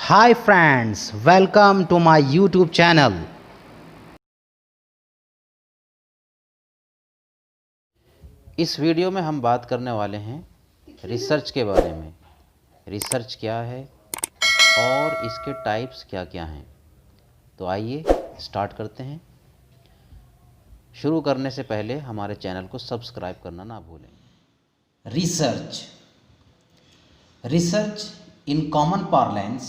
Hi friends, welcome to my YouTube channel. इस video में हम बात करने वाले हैं रिसर्च के बारे में। रिसर्च क्या है और इसके टाइप्स क्या क्या हैं। तो आइए स्टार्ट करते हैं। शुरू करने से पहले हमारे चैनल को सब्सक्राइब करना ना भूलें। Research in common parlance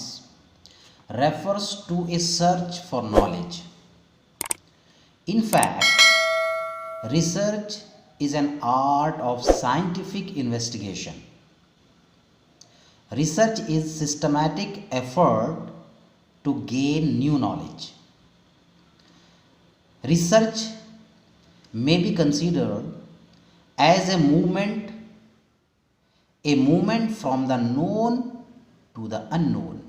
refers to a search for knowledge. In fact, research is an art of scientific investigation. Research is systematic effort to gain new knowledge. Research may be considered as a movement from the known to the unknown.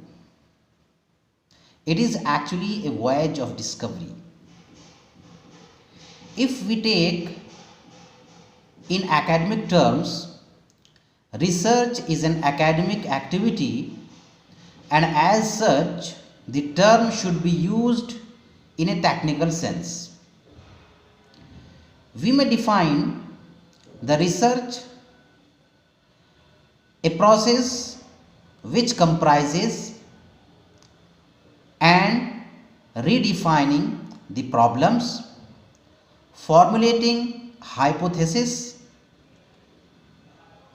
It is actually a voyage of discovery. If we take in academic terms, research is an academic activity, and as such, the term should be used in a technical sense. We may define the research a process which comprises and redefining the problems, formulating hypotheses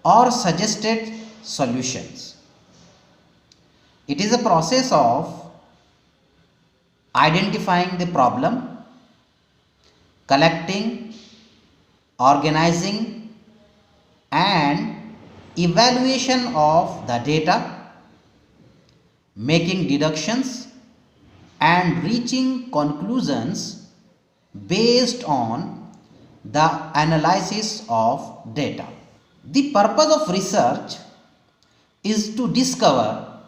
or suggested solutions. It is a process of identifying the problem, collecting, organizing and evaluation of the data, making deductions and reaching conclusions based on the analysis of data. The purpose of research is to discover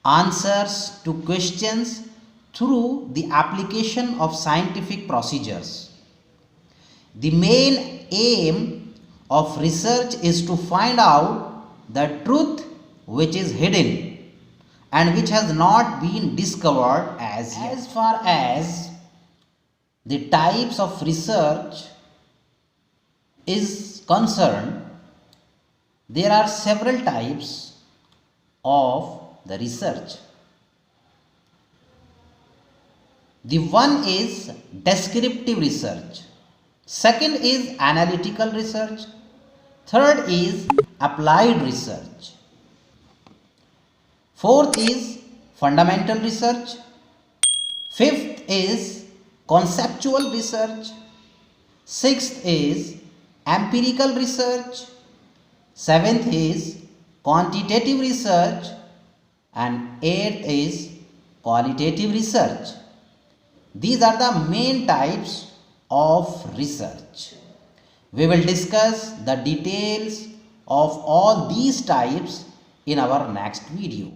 answers to questions through the application of scientific procedures. The main aim of research is to find out the truth which is hidden and which has not been discovered as yet. As far as the types of research is concerned, there are several types of the research. The one is descriptive research. Second is analytical research. Third is applied research. Fourth is fundamental research. Fifth is conceptual research. Sixth is empirical research. Seventh is quantitative research. And eighth is qualitative research. These are the main types of research. We will discuss the details of all these types in our next video.